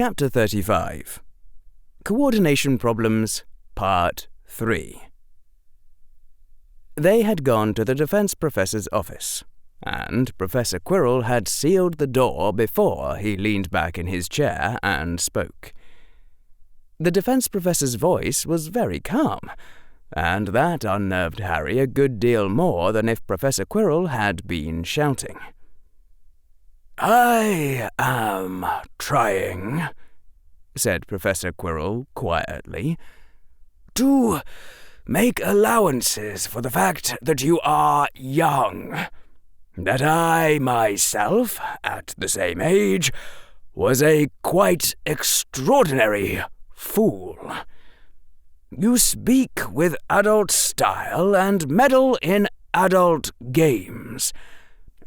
Chapter 35. Coordination Problems, Part 3. They had gone to the defense professor's office, and Professor Quirrell had sealed the door before he leaned back in his chair and spoke. The defense professor's voice was very calm, and that unnerved Harry a good deal more than if Professor Quirrell had been shouting. "I am trying," said Professor Quirrell quietly, "to make allowances for the fact that you are young, that I myself, at the same age, was a quite extraordinary fool. You speak with adult style and meddle in adult games,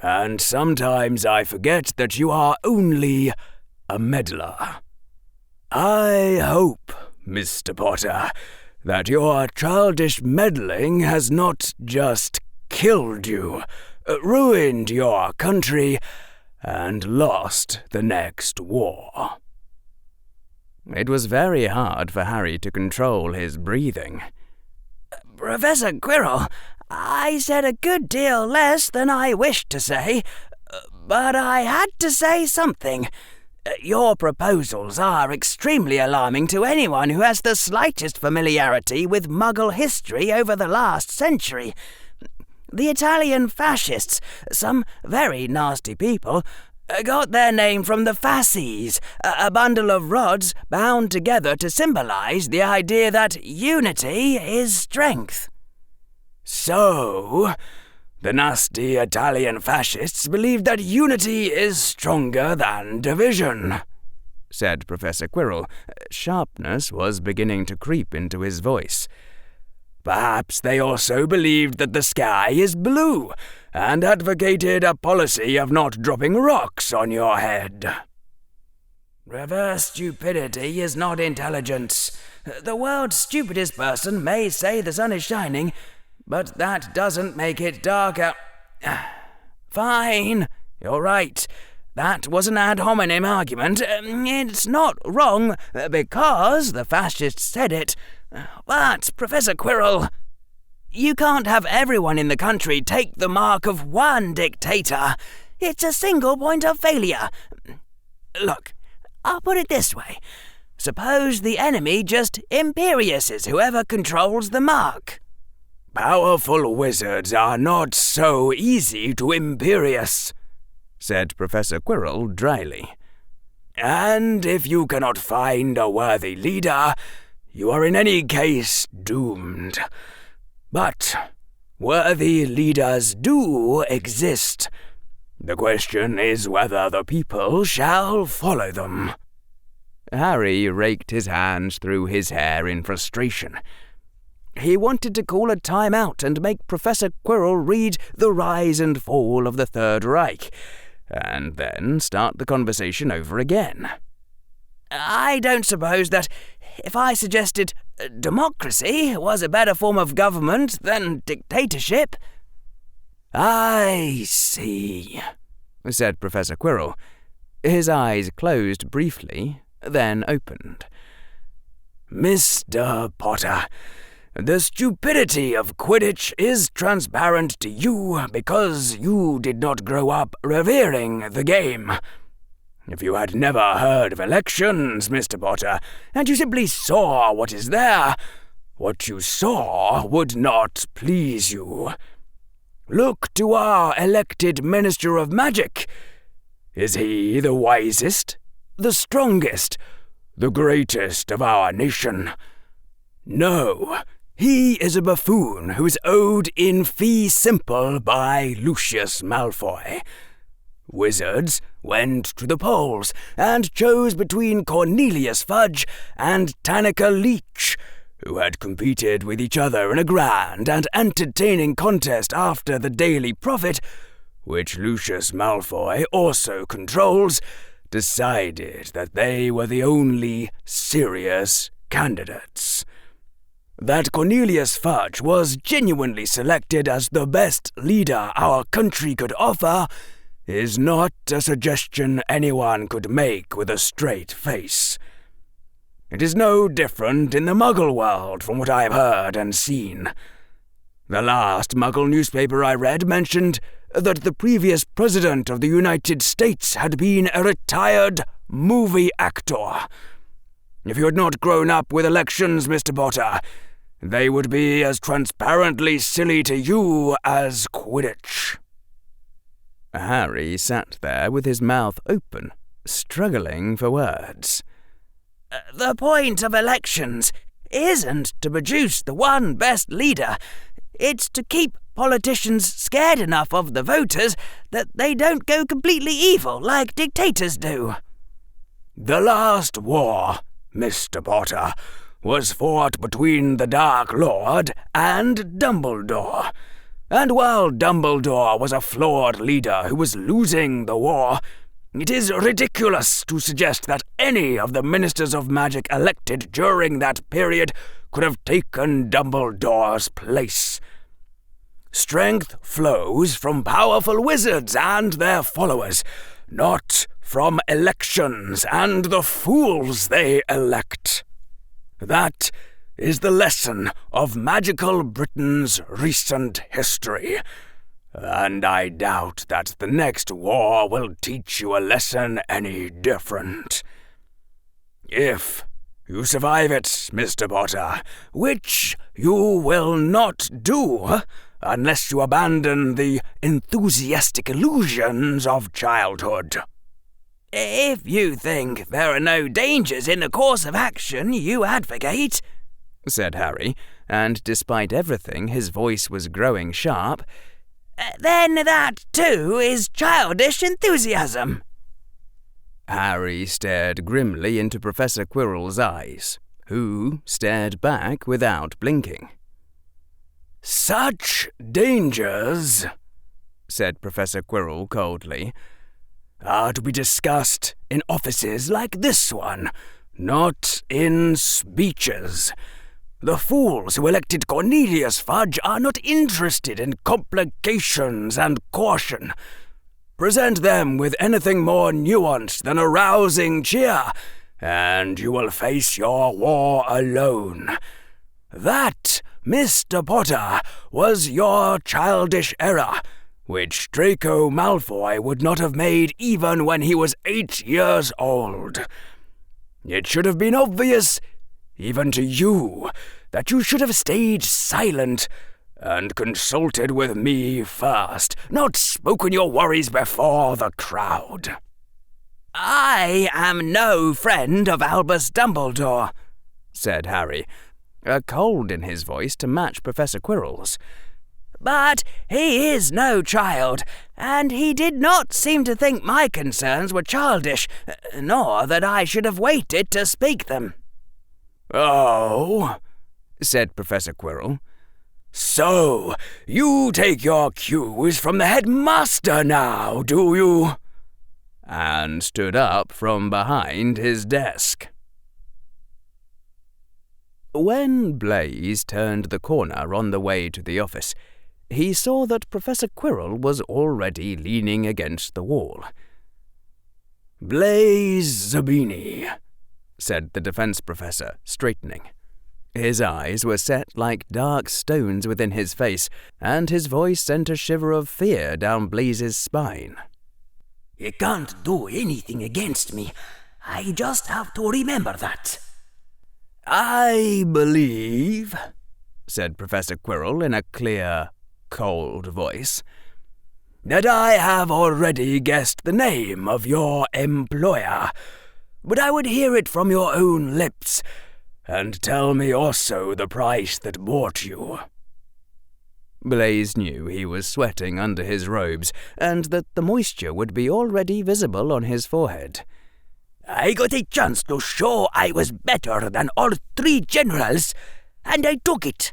and sometimes I forget that you are only a meddler. I hope, Mr. Potter, that your childish meddling has not just killed you, ruined your country, and lost the next war." It was very hard for Harry to control his breathing. "Professor Quirrell, I said a good deal less than I wished to say, but I had to say something. Your proposals are extremely alarming to anyone who has the slightest familiarity with Muggle history over the last century. The Italian fascists, some very nasty people, got their name from the fasces, a bundle of rods bound together to symbolize the idea that unity is strength." "So, the nasty Italian fascists believe that unity is stronger than division," said Professor Quirrell. Sharpness was beginning to creep into his voice. "Perhaps they also believed that the sky is blue, and advocated a policy of not dropping rocks on your head." "Reverse stupidity is not intelligence. The world's stupidest person may say the sun is shining, but that doesn't make it darker. Fine, you're right. That was an ad hominem argument. It's not wrong because the fascists said it. But, Professor Quirrell, you can't have everyone in the country take the mark of one dictator. It's a single point of failure. Look, I'll put it this way. Suppose the enemy just imperiuses whoever controls the mark." "Powerful wizards are not so easy to imperius," said Professor Quirrell dryly. "And if you cannot find a worthy leader, you are in any case doomed. But worthy leaders do exist. The question is whether the people shall follow them." Harry raked his hands through his hair in frustration. He wanted to call a time-out and make Professor Quirrell read The Rise and Fall of the Third Reich, and then start the conversation over again. "I don't suppose that if I suggested democracy was a better form of government than dictatorship." "I see," said Professor Quirrell. His eyes closed briefly, then opened. "Mr. Potter, the stupidity of Quidditch is transparent to you because you did not grow up revering the game. If you had never heard of elections, Mr. Potter, and you simply saw what is there, what you saw would not please you. Look to our elected Minister of Magic. Is he the wisest, the strongest, the greatest of our nation? No, he is a buffoon who is owed in fee simple by Lucius Malfoy. Wizards went to the polls and chose between Cornelius Fudge and Tanica Leach, who had competed with each other in a grand and entertaining contest after the Daily Prophet, which Lucius Malfoy also controls, decided that they were the only serious candidates. That Cornelius Fudge was genuinely selected as the best leader our country could offer is not a suggestion anyone could make with a straight face. It is no different in the Muggle world from what I have heard and seen. The last Muggle newspaper I read mentioned that the previous president of the United States had been a retired movie actor. If you had not grown up with elections, Mr. Potter, they would be as transparently silly to you as Quidditch. Harry sat there with his mouth open, struggling for words. The point of elections isn't to produce the one best leader. It's to keep politicians scared enough of the voters that they don't go completely evil like dictators do. The last war, Mr. Potter, was fought between the Dark Lord and Dumbledore. And while Dumbledore was a flawed leader who was losing the war, it is ridiculous to suggest that any of the Ministers of Magic elected during that period could have taken Dumbledore's place. Strength flows from powerful wizards and their followers, not from elections and the fools they elect. That is the lesson of magical Britain's recent history, and I doubt that the next war will teach you a lesson any different. If you survive it, Mr. Potter, which you will not do unless you abandon the enthusiastic illusions of childhood. If you think there are no dangers in the course of action you advocate, said Harry, and despite everything his voice was growing sharp, then that too is childish enthusiasm. Harry stared grimly into Professor Quirrell's eyes, who stared back without blinking. Such dangers, said Professor Quirrell coldly, are to be discussed in offices like this one, not in speeches. The fools who elected Cornelius Fudge are not interested in complications and caution. Present them with anything more nuanced than a rousing cheer, and you will face your war alone. That, Mr. Potter, was your childish error, which Draco Malfoy would not have made even when he was 8 years old. It should have been obvious, even to you, that you should have stayed silent and consulted with me first, not spoken your worries before the crowd. I am no friend of Albus Dumbledore, said Harry, a cold in his voice to match Professor Quirrell's. But he is no child, and he did not seem to think my concerns were childish, nor that I should have waited to speak them. Oh, said Professor Quirrell. So, you take your cues from the headmaster now, do you? And stood up from behind his desk. When Blaise turned the corner on the way to the office, he saw that Professor Quirrell was already leaning against the wall. Blaise Zabini, said the defense professor, straightening. His eyes were set like dark stones within his face, and his voice sent a shiver of fear down Blaise's spine. You can't do anything against me. I just have to remember that. I believe, said Professor Quirrell in a clear, cold voice, that I have already guessed the name of your employer, but I would hear it from your own lips, and tell me also the price that bought you. Blaise knew he was sweating under his robes, and that the moisture would be already visible on his forehead. I got a chance to show I was better than all 3 generals, and I took it.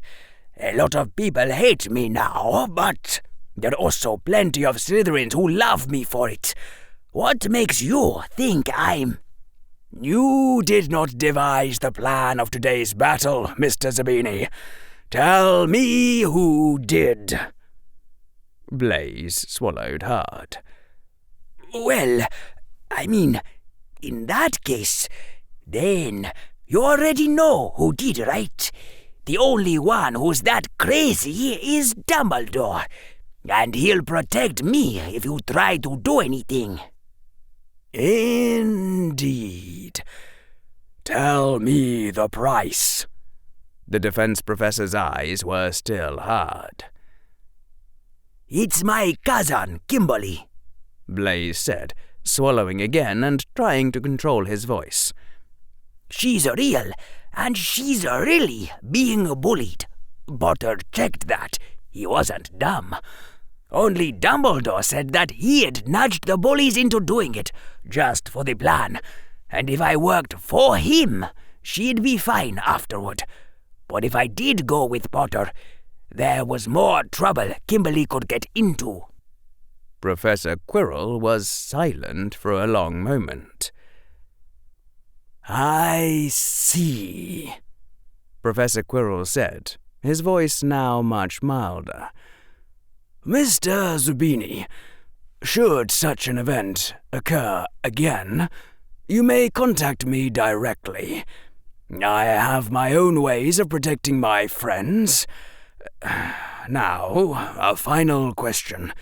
A lot of people hate me now, but there are also plenty of Slytherins who love me for it. What makes you think I'm... You did not devise the plan of today's battle, Mr. Zabini. Tell me who did. Blaise swallowed hard. Well, I mean, in that case, then you already know who did, right? The only one who's that crazy is Dumbledore, and he'll protect me if you try to do anything. Indeed. Tell me the price. The defense professor's eyes were still hard. It's my cousin, Kimberly, Blaise said, swallowing again and trying to control his voice. She's real, and she's really being bullied. Potter checked that. He wasn't dumb. Only Dumbledore said that he had nudged the bullies into doing it, just for the plan. And if I worked for him, she'd be fine afterward. But if I did go with Potter, there was more trouble Kimberly could get into. Professor Quirrell was silent for a long moment. I see, Professor Quirrell said, his voice now much milder. Mr. Zubini, should such an event occur again, you may contact me directly. I have my own ways of protecting my friends. Now, a final question.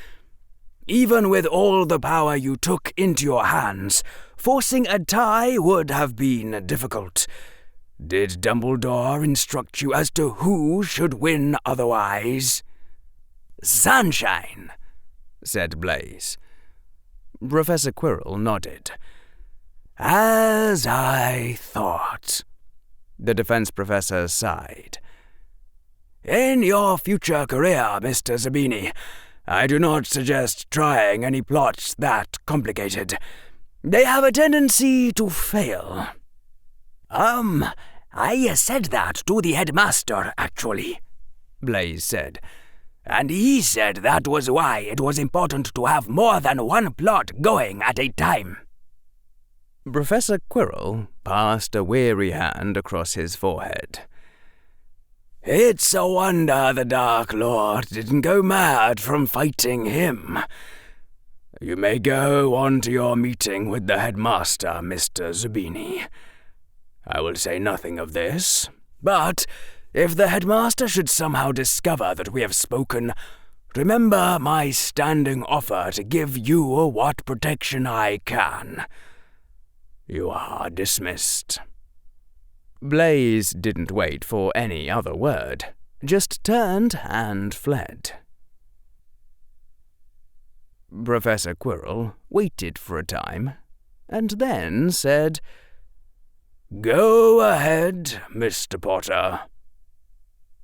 Even with all the power you took into your hands, forcing a tie would have been difficult. Did Dumbledore instruct you as to who should win otherwise? Sunshine, said Blaise. Professor Quirrell nodded. As I thought. The defense professor sighed. In your future career, Mr. Zabini, I do not suggest trying any plots that complicated. They have a tendency to fail. I said that to the headmaster, actually, Blaise said. And he said that was why it was important to have more than one plot going at a time. Professor Quirrell passed a weary hand across his forehead. It's a wonder the Dark Lord didn't go mad from fighting him. You may go on to your meeting with the headmaster, Mr. Zubini. I will say nothing of this, but if the headmaster should somehow discover that we have spoken, remember my standing offer to give you what protection I can. You are dismissed. Blaise didn't wait for any other word, just turned and fled. Professor Quirrell waited for a time, and then said, Go ahead, Mr. Potter.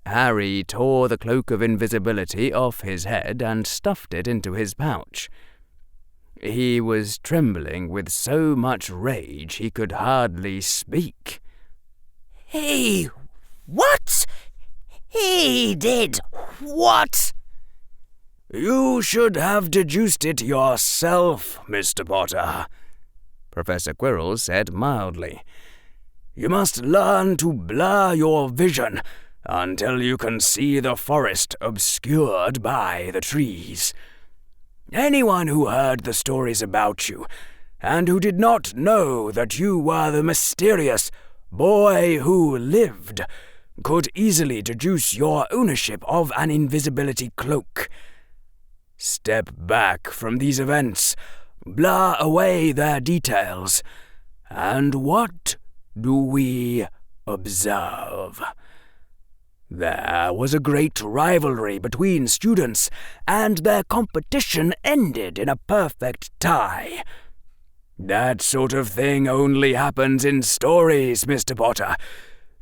Harry tore the cloak of invisibility off his head and stuffed it into his pouch. He was trembling with so much rage he could hardly speak. He... what? He did what? You should have deduced it yourself, Mr. Potter, Professor Quirrell said mildly. You must learn to blur your vision until you can see the forest obscured by the trees. Anyone who heard the stories about you, and who did not know that you were the mysterious boy who lived, could easily deduce your ownership of an invisibility cloak. Step back from these events, blur away their details, and what do we observe? There was a great rivalry between students, and their competition ended in a perfect tie. That sort of thing only happens in stories, Mr. Potter,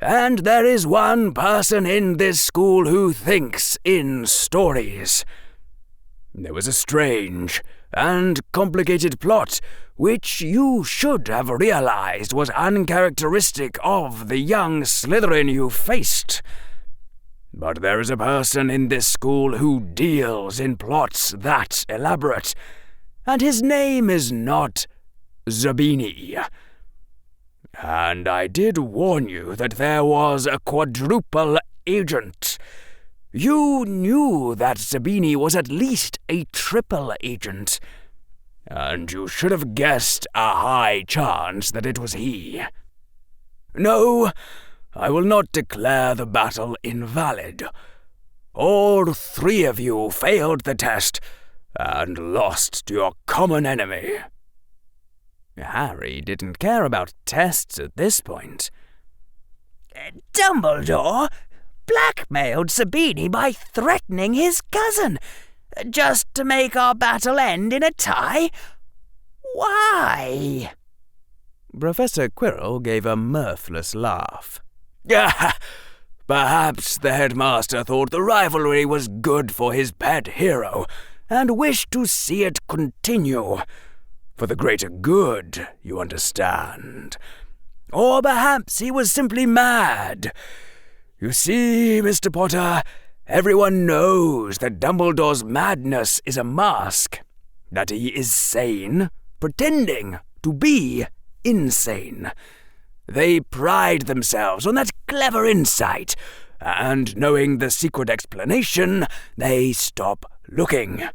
and there is one person in this school who thinks in stories. There was a strange and complicated plot which you should have realized was uncharacteristic of the young Slytherin you faced. But there is a person in this school who deals in plots that elaborate, and his name is not Zabini. And I did warn you that there was a quadruple agent. You knew that Zabini was at least a triple agent. and you should have guessed a high chance that it was he. No, I will not declare the battle invalid. All three of you failed the test and lost to your common enemy." Harry didn't care about tests at this point. "Dumbledore blackmailed Zabini by threatening his cousin, just to make our battle end in a tie? Why?" Professor Quirrell gave a mirthless laugh. Perhaps the headmaster thought the rivalry was good for his pet hero, and wished to see it continue. For the greater good, you understand. Or perhaps he was simply mad. You see, Mr. Potter, everyone knows that Dumbledore's madness is a mask, that he is sane, pretending to be insane. They pride themselves on that clever insight, and knowing the secret explanation, they stop looking.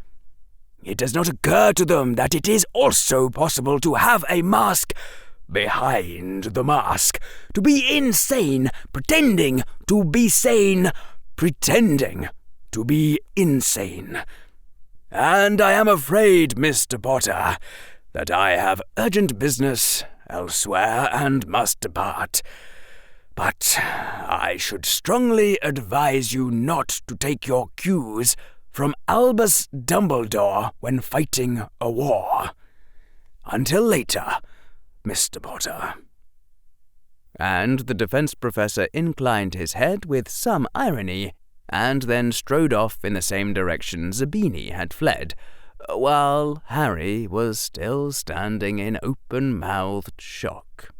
It does not occur to them that it is also possible to have a mask behind the mask, to be insane, pretending to be sane, pretending to be insane. And I am afraid, Mr. Potter, that I have urgent business elsewhere and must depart. But I should strongly advise you not to take your cues from Albus Dumbledore when fighting a war. Until later, Mr. Potter." And the defense professor inclined his head with some irony, and then strode off in the same direction Zabini had fled, while Harry was still standing in open-mouthed shock.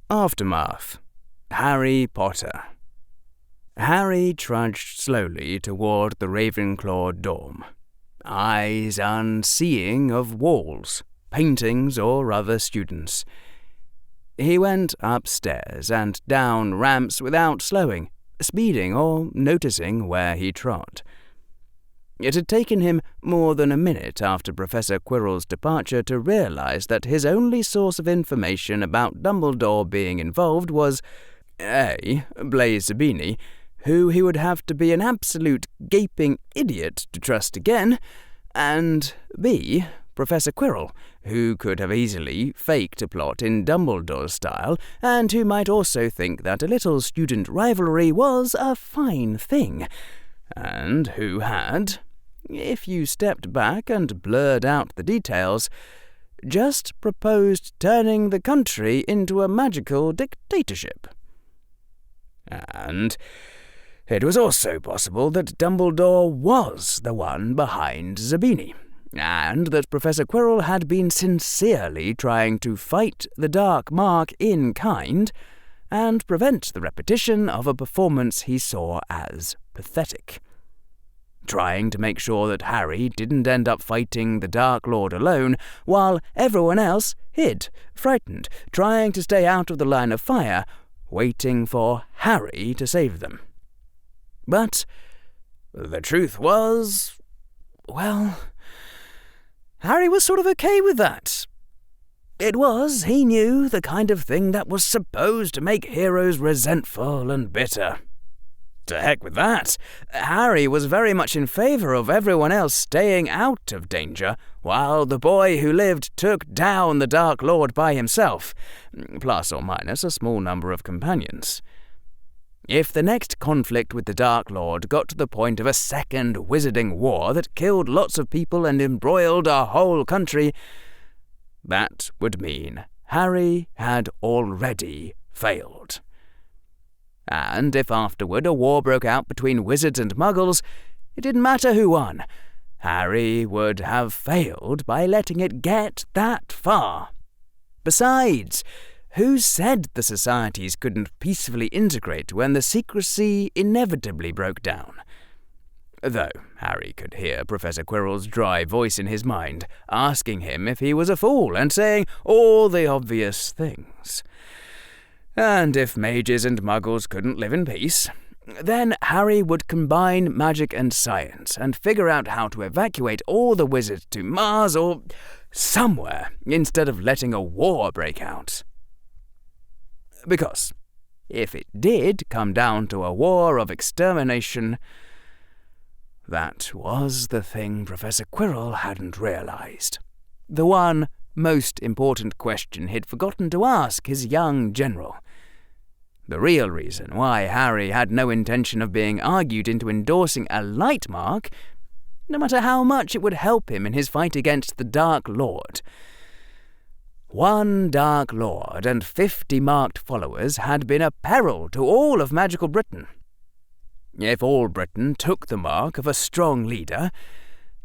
Aftermath. Harry Potter. Harry trudged slowly toward the Ravenclaw dorm, eyes unseeing of walls, paintings, or other students. He went upstairs and down ramps without slowing, speeding, or noticing where he trod. It had taken him more than a minute after Professor Quirrell's departure to realize that his only source of information about Dumbledore being involved was A. Blaise Zabini, who he would have to be an absolute gaping idiot to trust again, and B. Professor Quirrell, who could have easily faked a plot in Dumbledore's style, and who might also think that a little student rivalry was a fine thing, and who had, if you stepped back and blurred out the details, just proposed turning the country into a magical dictatorship. And it was also possible that Dumbledore was the one behind Zabini, and that Professor Quirrell had been sincerely trying to fight the Dark Mark in kind and prevent the repetition of a performance he saw as pathetic. Trying to make sure that Harry didn't end up fighting the Dark Lord alone, while everyone else hid, frightened, trying to stay out of the line of fire, waiting for Harry to save them. But the truth was, well, Harry was sort of okay with that. It was, he knew, the kind of thing that was supposed to make heroes resentful and bitter. To heck with that. Harry was very much in favour of everyone else staying out of danger, while the boy who lived took down the Dark Lord by himself, plus or minus a small number of companions. If the next conflict with the Dark Lord got to the point of a second wizarding war that killed lots of people and embroiled our whole country, that would mean Harry had already failed. And if afterward a war broke out between wizards and muggles, it didn't matter who won. Harry would have failed by letting it get that far. Besides, who said the societies couldn't peacefully integrate when the secrecy inevitably broke down? Though Harry could hear Professor Quirrell's dry voice in his mind, asking him if he was a fool and saying all the obvious things. And if mages and muggles couldn't live in peace, Then Harry would combine magic and science and figure out how to evacuate all the wizards to Mars or somewhere instead of letting a war break out. Because if it did come down to a war of extermination, that was the thing Professor Quirrell hadn't realized. The one most important question he'd forgotten to ask his young general. The real reason why Harry had no intention of being argued into endorsing a light mark, no matter how much it would help him in his fight against the Dark Lord. One Dark Lord and 50 marked followers had been a peril to all of magical Britain. If all Britain took the mark of a strong leader,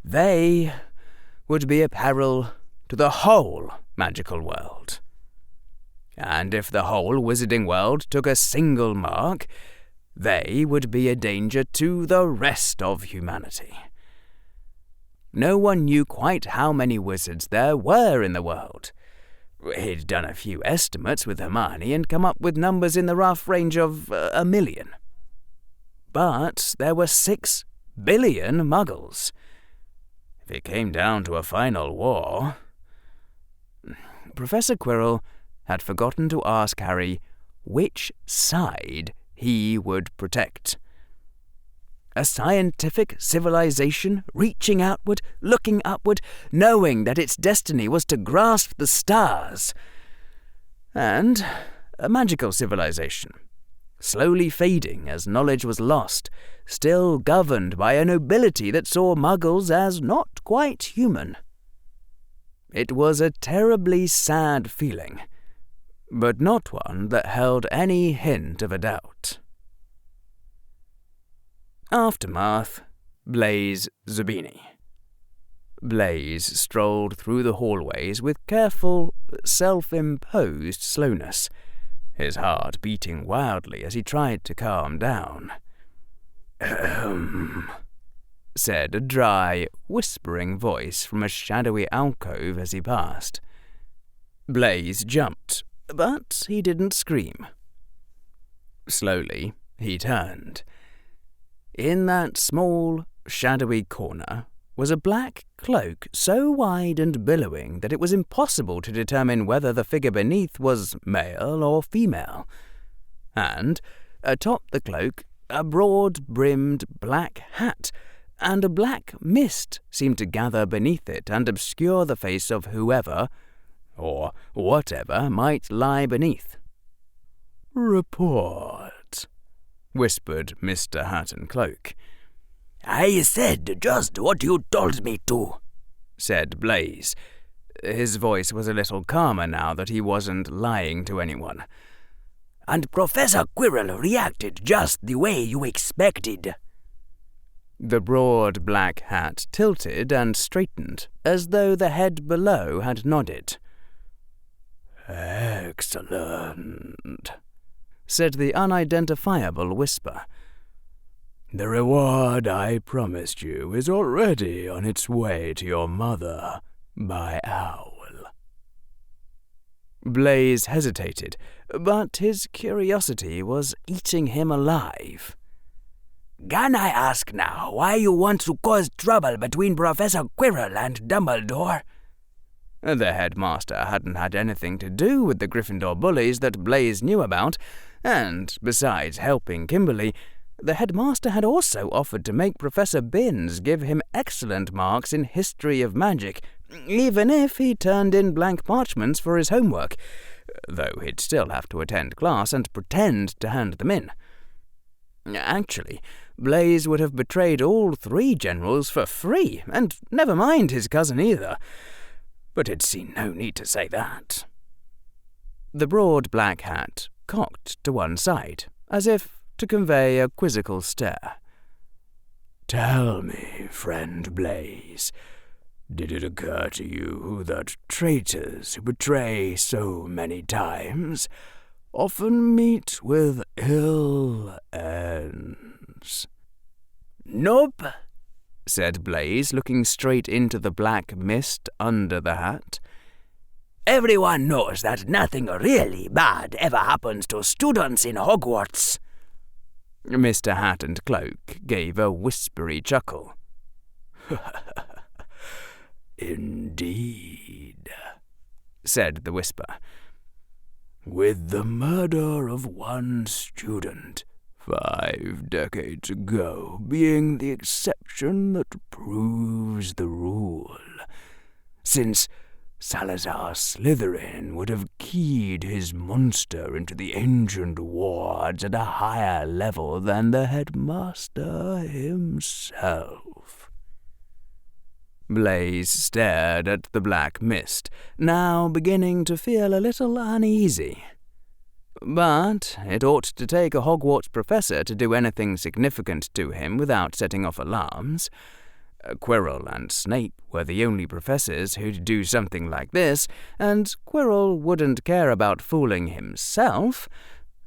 they would be a peril to the whole magical world. And if the whole wizarding world took a single mark, they would be a danger to the rest of humanity. No one knew quite how many wizards there were in the world. He'd done a few estimates with Hermione and come up with numbers in the rough range of 1 million. But there were 6 billion Muggles. If it came down to a final war... Professor Quirrell had forgotten to ask Harry which side he would protect. A scientific civilization reaching outward, looking upward, knowing that its destiny was to grasp the stars. And a magical civilization, slowly fading as knowledge was lost, still governed by a nobility that saw Muggles as not quite human. It was a terribly sad feeling, but not one that held any hint of a doubt. Aftermath, Blaise Zabini. Blaise strolled through the hallways with careful, self-imposed slowness, his heart beating wildly as he tried to calm down. Said a dry, whispering voice from a shadowy alcove as he passed. Blaise jumped, but he didn't scream. Slowly, he turned. In that small, shadowy corner was a black cloak so wide and billowing that it was impossible to determine whether the figure beneath was male or female. And, atop the cloak, a broad-brimmed black hat, and a black mist seemed to gather beneath it and obscure the face of whoever, or whatever, might lie beneath. "Report," whispered Mr. Hat and Cloak. "I said just what you told me to," said Blaise. His voice was a little calmer now that he wasn't lying to anyone. "And Professor Quirrell reacted just the way you expected." The broad black hat tilted and straightened, as though the head below had nodded. "Excellent," said the unidentifiable whisper. "The reward I promised you is already on its way to your mother by owl." Blaise hesitated, but his curiosity was eating him alive. "Can I ask now why you want to cause trouble between Professor Quirrell and Dumbledore?" The headmaster hadn't had anything to do with the Gryffindor bullies that Blaise knew about, and, besides helping Kimberly, the headmaster had also offered to make Professor Binns give him excellent marks in History of Magic, even if he turned in blank parchments for his homework, though he'd still have to attend class and pretend to hand them in. Actually, Blaise would have betrayed all 3 generals for free, and never mind his cousin either. But he'd seen no need to say that. The broad black hat cocked to one side, as if to convey a quizzical stare. "Tell me, friend Blaise, did it occur to you that traitors who betray so many times often meet with ill ends?" "Nope," said Blaise, looking straight into the black mist under the hat. "Everyone knows that nothing really bad ever happens to students in Hogwarts." Mr. Hat and Cloak gave a whispery chuckle. Indeed, said the Whisper. With the murder of one student, 5 decades ago being the exception that proves the rule, since Salazar Slytherin would have keyed his monster into the ancient wards at a higher level than the headmaster himself. Blaze stared at the black mist, now beginning to feel a little uneasy. But it ought to take a Hogwarts professor to do anything significant to him without setting off alarms. Quirrell and Snape were the only professors who'd do something like this, and Quirrell wouldn't care about fooling himself,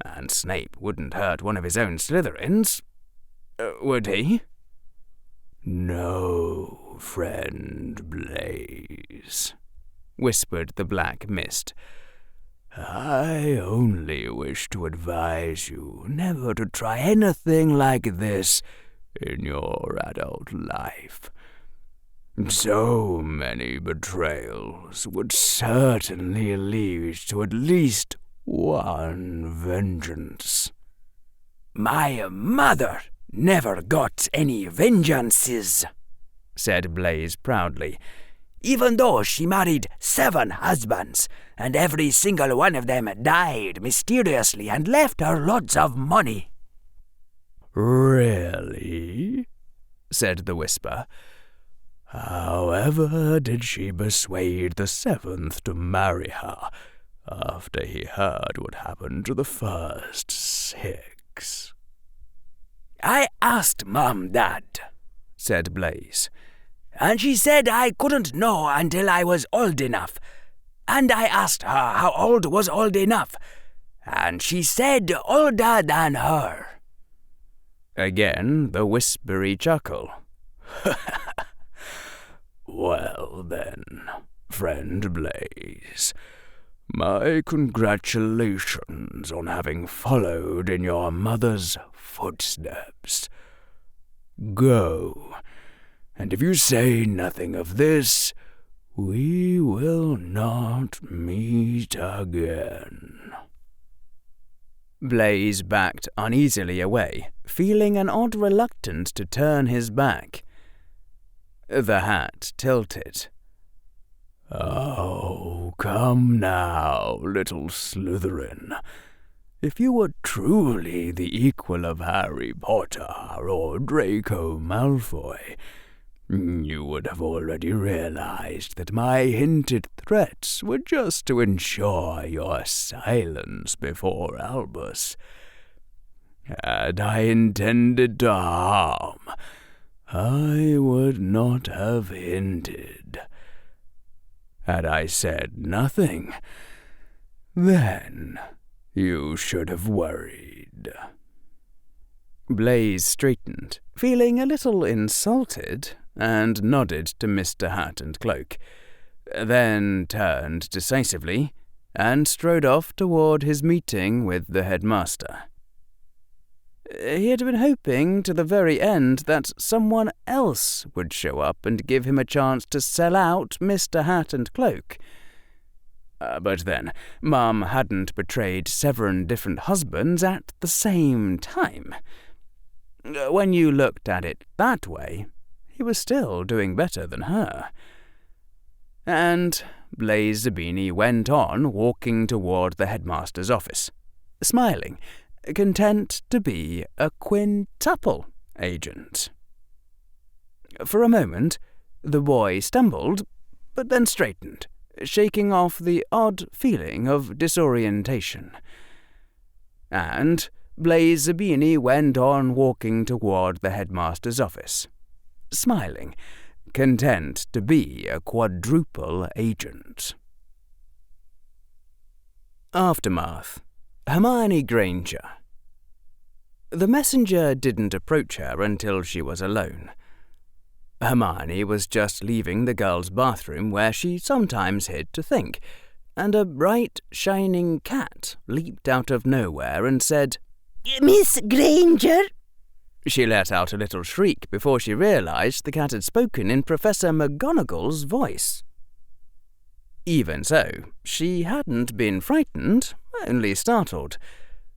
and Snape wouldn't hurt one of his own Slytherins. Would he? No, friend Blaze, whispered the black mist. I only wish to advise you never to try anything like this in your adult life. So many betrayals would certainly lead to at least one vengeance. My mother never got any vengeances, said Blaze proudly, even though she married 7 husbands, and every single one of them died mysteriously and left her lots of money. Really? Said the Whisper. However did she persuade the 7th to marry her after he heard what happened to the first 6? I asked Mom that, said Blaze, and she said I couldn't know until I was old enough. And I asked her how old was old enough, and she said older than her. Again the whispery chuckle. Well then, friend Blaze, my congratulations on having followed in your mother's footsteps. Go, and if you say nothing of this, we will not meet again. Blaze backed uneasily away, feeling an odd reluctance to turn his back. The hat tilted. Oh, come now, little Slytherin. If you were truly the equal of Harry Potter or Draco Malfoy, you would have already realized that my hinted threats were just to ensure your silence before Albus. Had I intended to harm, I would not have hinted. Had I said nothing, then you should have worried. Blaze straightened, feeling a little insulted, and nodded to Mr. Hat and Cloak, then turned decisively and strode off toward his meeting with the headmaster. He had been hoping to the very end that someone else would show up and give him a chance to sell out Mr. Hat and Cloak. But then, Mum hadn't betrayed 7 different husbands at the same time. When you looked at it that way, he was still doing better than her. And Blaze Zabini went on walking toward the headmaster's office, smiling, content to be a quintuple agent. For a moment, the boy stumbled, but then straightened, shaking off the odd feeling of disorientation. And Blaze Zabini went on walking toward the headmaster's office, smiling, content to be a quadruple agent. Aftermath. Hermione Granger. The messenger didn't approach her until she was alone. Hermione was just leaving the girls' bathroom where she sometimes hid to think, and a bright, shining cat leaped out of nowhere and said, Miss Granger? She let out a little shriek before she realised the cat had spoken in Professor McGonagall's voice. Even so, she hadn't been frightened, only startled.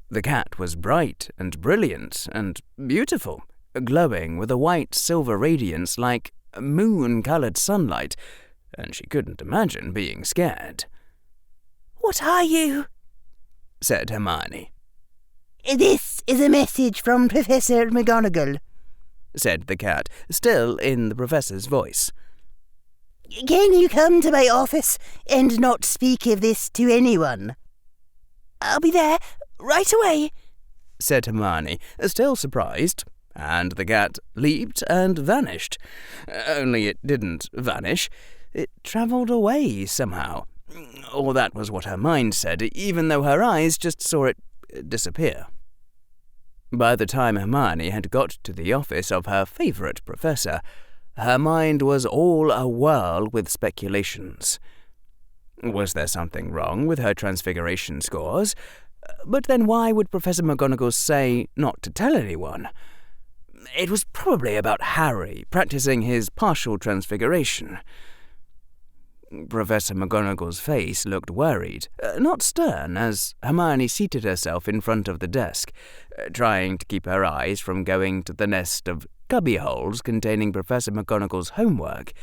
The cat was bright and brilliant and beautiful, glowing with a white-silver radiance like moon-coloured sunlight, and she couldn't imagine being scared. "What are you?" said Hermione. "This is a message from Professor McGonagall," said the cat, still in the professor's voice. "Can you come to my office and not speak of this to anyone?" "I'll be there right away," said Hermione, still surprised, and the cat leaped and vanished. Only it didn't vanish. It travelled away somehow. Or that was what her mind said, even though her eyes just saw it disappear. By the time Hermione had got to the office of her favourite professor, her mind was all a-whirl with speculations. Was there something wrong with her transfiguration scores? But then why would Professor McGonagall say not to tell anyone? It was probably about Harry practising his partial transfiguration. Professor McGonagall's face looked worried, not stern, as Hermione seated herself in front of the desk, trying to keep her eyes from going to the nest of cubbyholes containing Professor McGonagall's homework.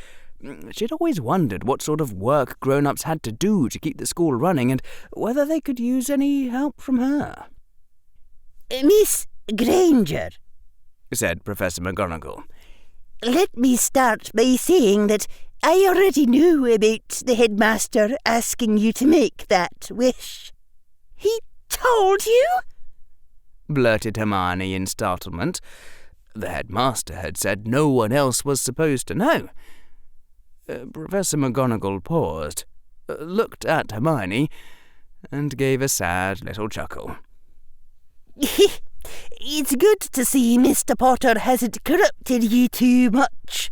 She'd always wondered what sort of work grown-ups had to do to keep the school running and whether they could use any help from her. "Miss Granger," said Professor McGonagall. "let me start by saying that I already knew about the headmaster asking you to make that wish." "He told you?" blurted Hermione in startlement. The headmaster had said no one else was supposed to know. Professor McGonagall paused, looked at Hermione, and gave a sad little chuckle. "It's good to see Mr. Potter hasn't corrupted you too much.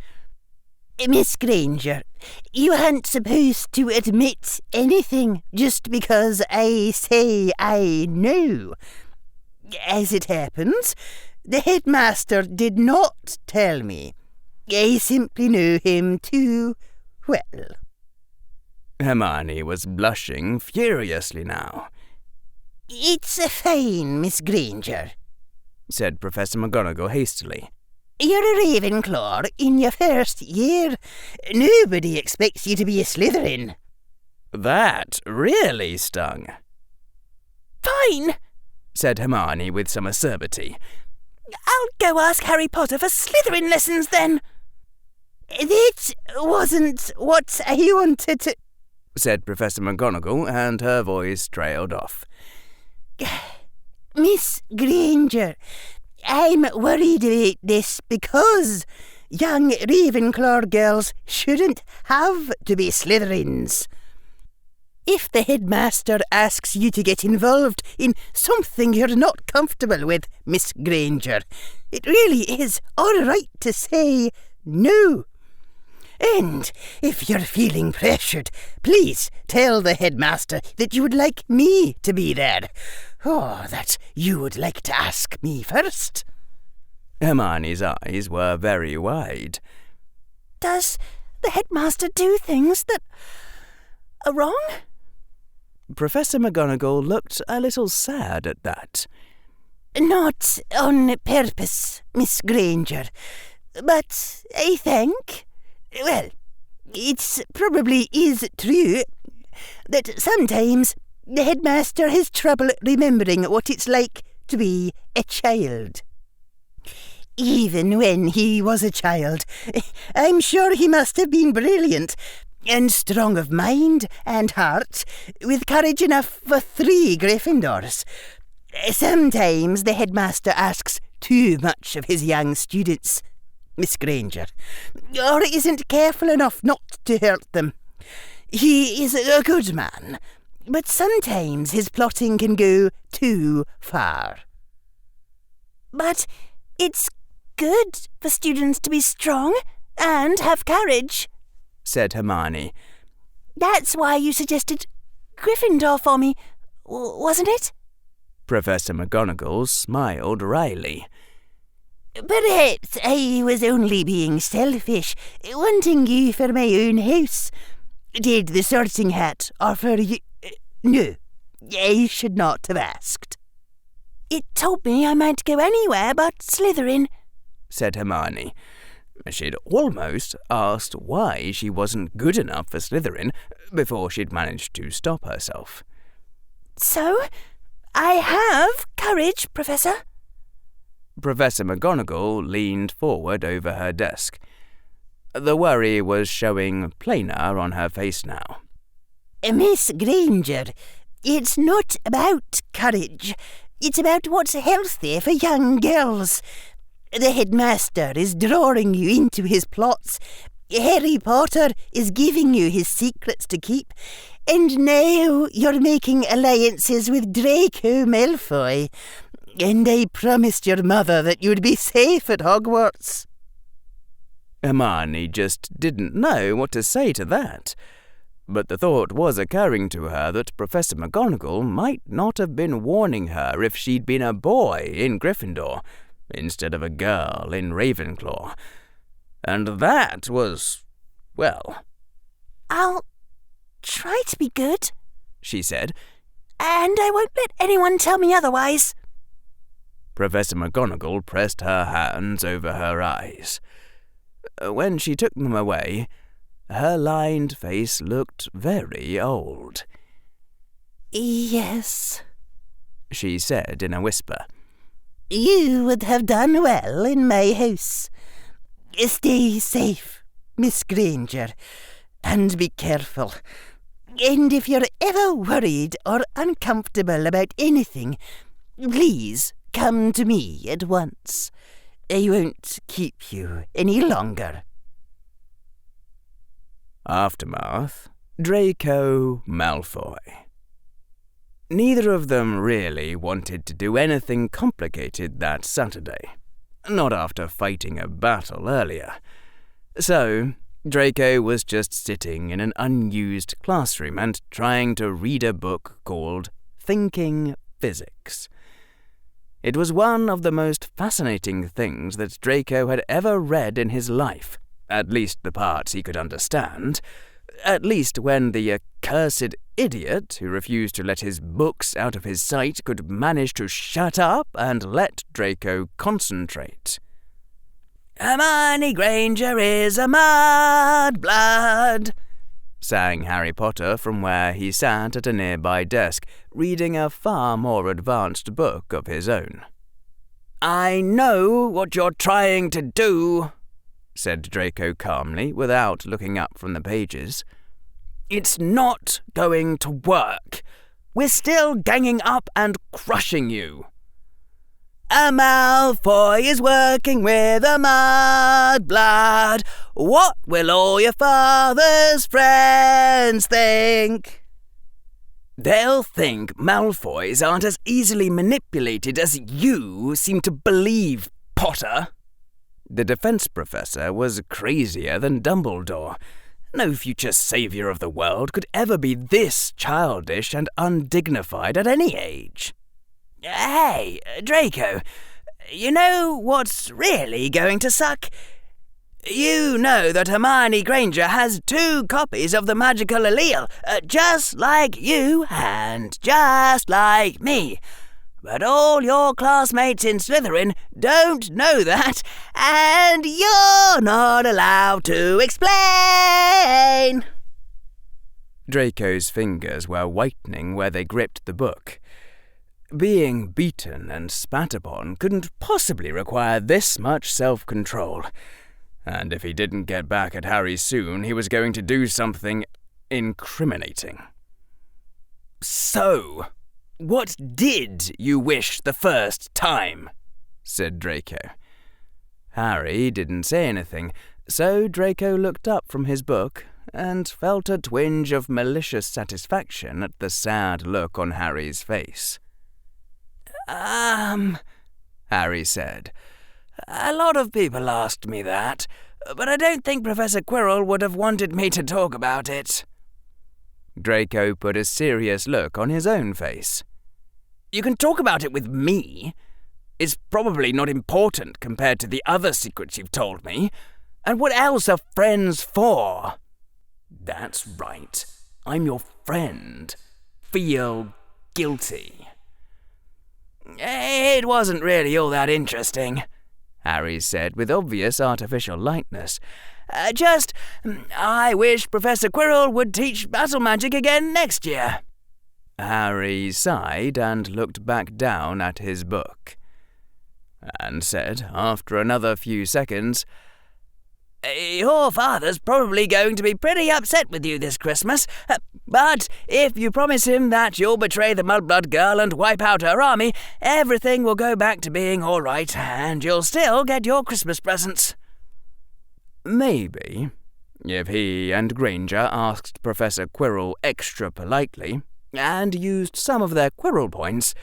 Miss Granger, you aren't supposed to admit anything just because I say I know. As it happens, the headmaster did not tell me. I simply know him too well." Hermione was blushing furiously now. "It's fine, Miss Granger," said Professor McGonagall hastily. "You're a Ravenclaw in your first year. Nobody expects you to be a Slytherin." That really stung. "Fine," said Hermione with some acerbity. "I'll go ask Harry Potter for Slytherin lessons then." "That wasn't what I wanted to," said Professor McGonagall, and her voice trailed off. "Miss Granger, I'm worried about this because young Ravenclaw girls shouldn't have to be Slytherins. If the headmaster asks you to get involved in something you're not comfortable with, Miss Granger, it really is all right to say no. And if you're feeling pressured, please tell the headmaster that you would like me to be there, or that you would like to ask me first." Hermione's eyes were very wide. "Does the headmaster do things that are wrong?" Professor McGonagall looked a little sad at that. "Not on purpose, Miss Granger, but I think, well, it probably is true that sometimes the headmaster has trouble remembering what it's like to be a child. Even when he was a child, I'm sure he must have been brilliant and strong of mind and heart, with courage enough for 3 Gryffindors. Sometimes the headmaster asks too much of his young students, Miss Granger, or isn't careful enough not to hurt them. He is a good man, but sometimes his plotting can go too far." "But it's good for students to be strong and have courage," said Hermione. "That's why you suggested Gryffindor for me, wasn't it?" Professor McGonagall smiled wryly. Perhaps I was only being selfish, wanting you for my own house. Did the Sorting Hat offer you... No, I should not have asked. It told me I might go anywhere but Slytherin, said Hermione. She'd almost asked why she wasn't good enough for Slytherin before she'd managed to stop herself. So, I have courage, Professor. Professor McGonagall leaned forward over her desk. The worry was showing plainer on her face now. Miss Granger, it's not about courage. It's about what's healthy for young girls. The headmaster is drawing you into his plots. Harry Potter is giving you his secrets to keep. And now you're making alliances with Draco Malfoy. And I promised your mother that you'd be safe at Hogwarts. Hermione just didn't know what to say to that. But the thought was occurring to her that Professor McGonagall might not have been warning her if she'd been a boy in Gryffindor instead of a girl in Ravenclaw. And that was, well... I'll try to be good, she said. And I won't let anyone tell me otherwise. Professor McGonagall pressed her hands over her eyes. When she took them away, her lined face looked very old. Yes, she said in a whisper. You would have done well in my house. Stay safe, Miss Granger, and be careful. And if you're ever worried or uncomfortable about anything, please come to me at once. I won't keep you any longer. Aftermath, Draco Malfoy. Neither of them really wanted to do anything complicated that Saturday, not after fighting a battle earlier. So, Draco was just sitting in an unused classroom and trying to read a book called Thinking Physics. It was one of the most fascinating things that Draco had ever read in his life, at least the parts he could understand, at least when the accursed idiot who refused to let his books out of his sight could manage to shut up and let Draco concentrate. Hermione Granger is a mudblood, sang Harry Potter from where he sat at a nearby desk, reading a far more advanced book of his own. I know what you're trying to do, said Draco calmly, without looking up from the pages. It's not going to work. We're still ganging up and crushing you. A Malfoy is working with a mudblood. What will all your father's friends think? They'll think Malfoys aren't as easily manipulated as you seem to believe, Potter. The defense professor was crazier than Dumbledore. No future savior of the world could ever be this childish and undignified at any age. Hey, Draco, you know what's really going to suck? You know that Hermione Granger has 2 copies of the magical allele, just like you and just like me. But all your classmates in Slytherin don't know that, and you're not allowed to explain. Draco's fingers were whitening where they gripped the book. Being beaten and spat upon couldn't possibly require this much self-control. And if he didn't get back at Harry soon, he was going to do something incriminating. So, what did you wish the first time? Said Draco. Harry didn't say anything, so Draco looked up from his book and felt a twinge of malicious satisfaction at the sad look on Harry's face. Harry said. A lot of people asked me that, but I don't think Professor Quirrell would have wanted me to talk about it. Draco put a serious look on his own face. You can talk about it with me. It's probably not important compared to the other secrets you've told me. And what else are friends for? That's right. I'm your friend. Feel guilty. It wasn't really all that interesting, Harry said with obvious artificial lightness. I wish Professor Quirrell would teach battle magic again next year. Harry sighed and looked back down at his book, and said, after another few seconds, Your father's probably going to be pretty upset with you this Christmas, but if you promise him that you'll betray the Mudblood Girl and wipe out her army, everything will go back to being all right, and you'll still get your Christmas presents. Maybe, if he and Granger asked Professor Quirrell extra politely, and used some of their Quirrell points,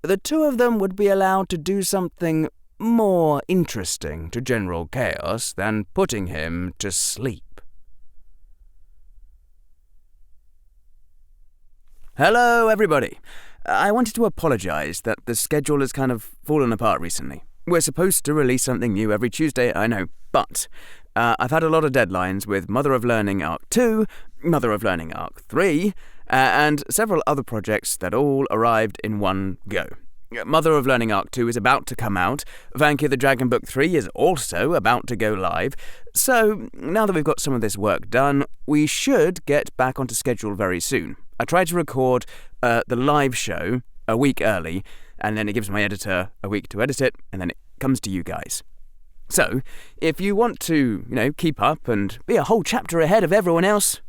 the two of them would be allowed to do something more interesting to General Chaos than putting him to sleep. Hello, everybody. I wanted to apologize that the schedule has kind of fallen apart recently. We're supposed to release something new every Tuesday, I know, but I've had a lot of deadlines with Mother of Learning Arc 2, Mother of Learning Arc 3, and several other projects that all arrived in one go. Mother of Learning Arc 2 is about to come out, Vankia the Dragon Book 3 is also about to go live, so now that we've got some of this work done, we should get back onto schedule very soon. I tried to record the live show a week early, and then it gives my editor a week to edit it, and then it comes to you guys. So, if you want to, keep up and be a whole chapter ahead of everyone else,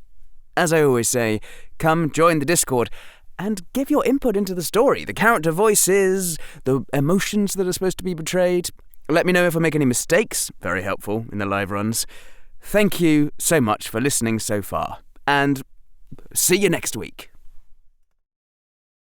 as I always say, come join the Discord and give your input into the story, the character voices, the emotions that are supposed to be portrayed. Let me know if I make any mistakes, very helpful in the live runs. Thank you so much for listening so far, and see you next week.